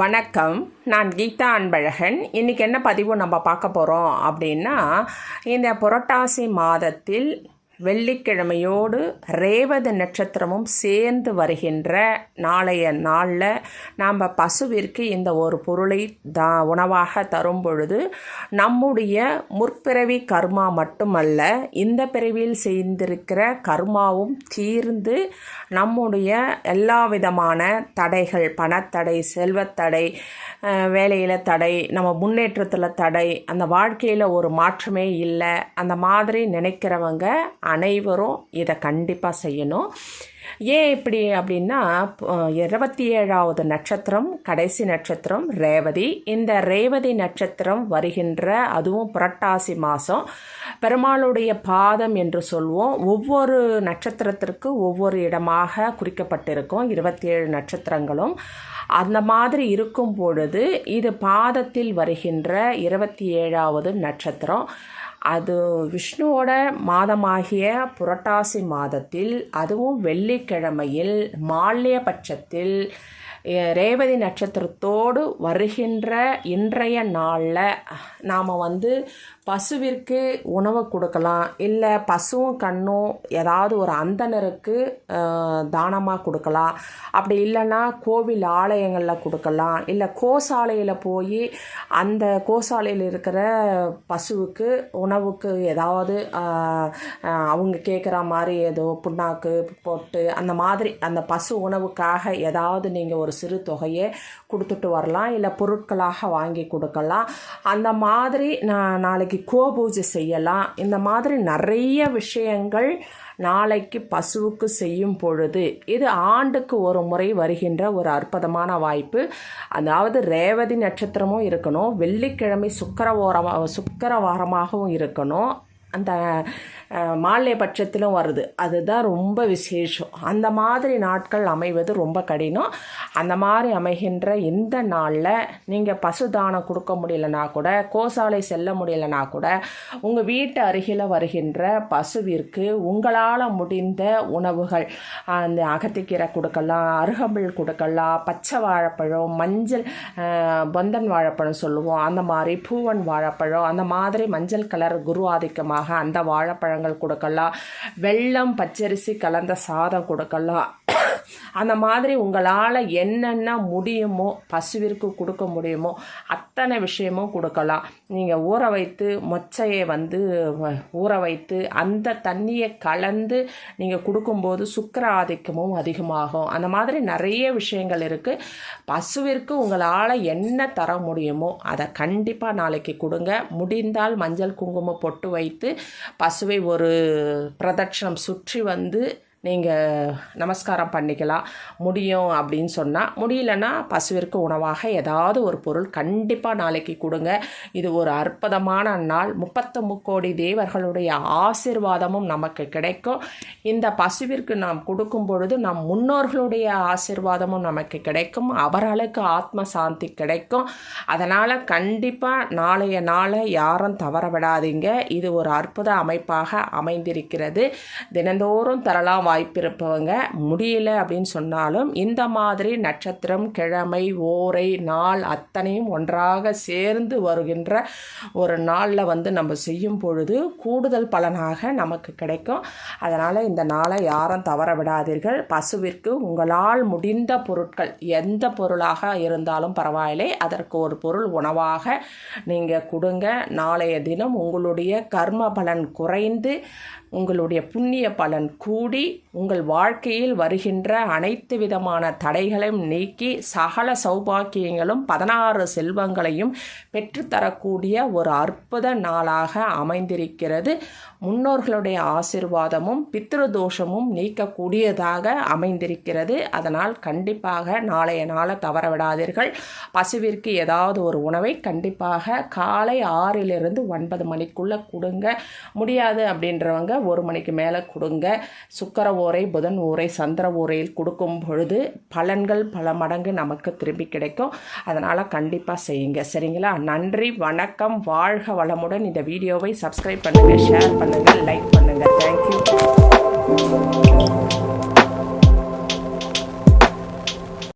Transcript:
வணக்கம். நான் கீதா அன்பழகன். இன்றைக்கி என்ன பதிவு நம்ம பார்க்க போகிறோம் அப்படின்னா, இந்த புரட்டாசி மாதத்தில் வெள்ளிக்கிழமையோடு ரேவதி நட்சத்திரமும் சேர்ந்து வருகின்ற நாளைய நாளில் நாம் பசுவிற்கு இந்த ஒரு பொருளை உணவாக தரும் பொழுது நம்முடைய முற்பிறவி கர்மா மட்டுமல்ல, இந்த பிறவியில் செய்திருக்கிற கர்மாவும் தீர்ந்து நம்முடைய எல்லா விதமான தடைகள், பணத்தடை, செல்வத்தடை, வேலையில் தடை, நம்ம முன்னேற்றத்தில் தடை, அந்த வாழ்க்கையில் ஒரு மாற்றமே இல்லை, அந்த மாதிரி நினைக்கிறவங்க அனைவரும் இதை கண்டிப்பாக செய்யணும். ஏன் இப்படி அப்படின்னா, 27வது நட்சத்திரம் கடைசி நட்சத்திரம் ரேவதி. இந்த ரேவதி நட்சத்திரம் வருகின்ற, அதுவும் புரட்டாசி மாதம், பெருமாளுடைய பாதம் என்று சொல்வோம். ஒவ்வொரு நட்சத்திரத்திற்கு ஒவ்வொரு இடமாக குறிக்கப்பட்டிருக்கும், 27 நட்சத்திரங்களும். அந்த மாதிரி இருக்கும் பொழுது இது பாதத்தில் வருகின்ற 27வது நட்சத்திரம். அது விஷ்ணுவோட மாதமாகிய புரட்டாசி மாதத்தில், அதுவும் வெள்ளிக்கிழமையில் மால்ய பட்சத்தில் ரேவதி நட்சத்திரத்தோடு வருகின்ற இன்றைய நாளில் நாம் பசுவிற்கு உணவு கொடுக்கலாம், இல்லை பசுவும் கண்ணும் ஏதாவது ஒரு அந்தணருக்கு தானமாக கொடுக்கலாம், அப்படி இல்லைன்னா கோவில் ஆலயங்களில் கொடுக்கலாம், இல்லை கோசாலையில் போய் அந்த கோசாலையில் இருக்கிற பசுவுக்கு உணவுக்கு ஏதாவது அவங்க கேட்குற மாதிரி ஏதோ புண்ணாக்கு போட்டு அந்த மாதிரி அந்த பசு உணவுக்காக ஏதாவது நீங்கள் ஒரு சிறு தொகையை கொடுத்துட்டு வரலாம், இல்லை பொருட்களாக வாங்கி கொடுக்கலாம். அந்த மாதிரி நாளைக்கு கோபூஜை செய்யலாம். இந்த மாதிரி நிறைய விஷயங்கள் நாளைக்கு பசுவுக்கு செய்யும் பொழுது, இது ஆண்டுக்கு ஒரு முறை வருகின்ற ஒரு அற்புதமான வாய்ப்பு. அதாவது ரேவதி நட்சத்திரமும் இருக்கணும், வெள்ளிக்கிழமை சுக்கிரவாரமாகவும் இருக்கணும், அந்த மால்ய பட்சத்திலும் வருது. அதுதான் ரொம்ப விசேஷம். அந்த மாதிரி நாட்கள் அமைவது ரொம்ப கடினம். அந்த மாதிரி அமைகின்ற இந்த நாளில் நீங்கள் பசு தானம் கொடுக்க முடியலனா கூட, கோசாலை செல்ல முடியலனா கூட, உங்கள் வீட்டு அருகில் வருகின்ற பசுவிற்கு உங்களால் முடிந்த உணவுகள், அந்த அகத்திக்கீரை கொடுக்கலாம், அருகம்பில் கொடுக்கலாம், பச்சை வாழைப்பழம், மஞ்சள் பொந்தன் வாழைப்பழம் சொல்லுவோம், அந்த மாதிரி பூவன் வாழைப்பழம், அந்த மாதிரி மஞ்சள் கலர் குரு ஆதிக்கமாக அந்த வாழைப்பழங்கள் கொடுக்கலாம், வெல்லம் பச்சரிசி கலந்த சாதம் கொடுக்கலாம். அந்த மாதிரி உங்களால் என்னென்ன முடியுமோ பசுவிற்கு கொடுக்க முடியுமோ அத்தனை விஷயமும் கொடுக்கலாம். நீங்கள் ஊற வைத்து மொச்சையை ஊற வைத்து அந்த தண்ணியை கலந்து நீங்கள் கொடுக்கும்போது சுக்கிர ஆதிக்கமும் அதிகமாகும். அந்த மாதிரி நிறைய விஷயங்கள் இருக்குது. பசுவிற்கு உங்களால் என்ன தர முடியுமோ அதை கண்டிப்பாக நாளைக்கு கொடுங்க. முடிந்தால் மஞ்சள் குங்குமம் பொட்டு வைத்து பசுவை ஒரு பிரதட்சணம் சுற்றி நீங்கள் நமஸ்காரம் பண்ணிக்கலாம். முடியும் அப்படின்னு சொன்னால், முடியலன்னா பசுவிற்கு உணவாக ஏதாவது ஒரு பொருள் கண்டிப்பாக நாளைக்கு கொடுங்க. இது ஒரு அற்புதமான நாள். 33 கோடி தேவர்களுடைய ஆசீர்வாதமும் நமக்கு கிடைக்கும். இந்த பசுவிற்கு நாம் கொடுக்கும் பொழுது நம் முன்னோர்களுடைய ஆசீர்வாதமும் நமக்கு கிடைக்கும். அவர்களுக்கு ஆத்ம சாந்தி கிடைக்கும். அதனால் கண்டிப்பாக நாளைய நாளை யாரும் தவற விடாதீங்க. இது ஒரு அற்புத அமைப்பாக அமைந்திருக்கிறது. தினந்தோறும் தரலாம் வாய்ப்பிருப்பவங்க. முடியல அப்படின்னு சொன்னாலும் இந்த மாதிரி நட்சத்திரம், கிழமை, ஓரை, நாள் அத்தனையும் ஒன்றாக சேர்ந்து வருகின்ற ஒரு நாளில் நம்ம செய்யும் பொழுது கூடுதல் பலனாக நமக்கு கிடைக்கும். அதனால் இந்த நாளை யாரும் தவற விடாதீர்கள். பசுவிற்கு உங்களால் முடிந்த பொருட்கள், எந்த பொருளாக இருந்தாலும் பரவாயில்லை, அதற்கு ஒரு பொருள் உணவாக நீங்கள் கொடுங்க. நாளைய தினம் உங்களுடைய கர்ம பலன் குறைந்து உங்களுடைய புண்ணிய பலன் கூடி உங்கள் வாழ்க்கையில் வருகின்ற அனைத்து விதமான தடைகளையும் நீக்கி சகல சௌபாக்கியங்களும் 16 செல்வங்களையும் பெற்றுத்தரக்கூடிய ஒரு அற்புத நாளாக அமைந்திருக்கிறது. முன்னோர்களுடைய ஆசீர்வாதமும் பித்ருதோஷமும் நீக்கக்கூடியதாக அமைந்திருக்கிறது. அதனால் கண்டிப்பாக நாளைய நாளை தவற விடாதீர்கள். பசுவிற்கு ஏதாவது ஒரு உணவை கண்டிப்பாக காலை 6லிருந்து 9 மணிக்குள்ளே கொடுங்க. முடியாது அப்படின்றவங்க 1 மணிக்கு மேலே கொடுங்க. சுக்கிர ஓரை, புதன் ஓரை, சந்திர ஓரையில் கொடுக்கும் பொழுது பலன்கள் பல மடங்கு நமக்கு திரும்பி கிடைக்கும். அதனால் கண்டிப்பாக செய்யுங்க. சரிங்களா? நன்றி, வணக்கம், வாழ்க வளமுடன். இந்த வீடியோவை சப்ஸ்கிரைப் பண்ணுங்கள், ஷேர் பண்ணுங்கள், லைக் பண்ணுங்கள். தேங்க்யூ.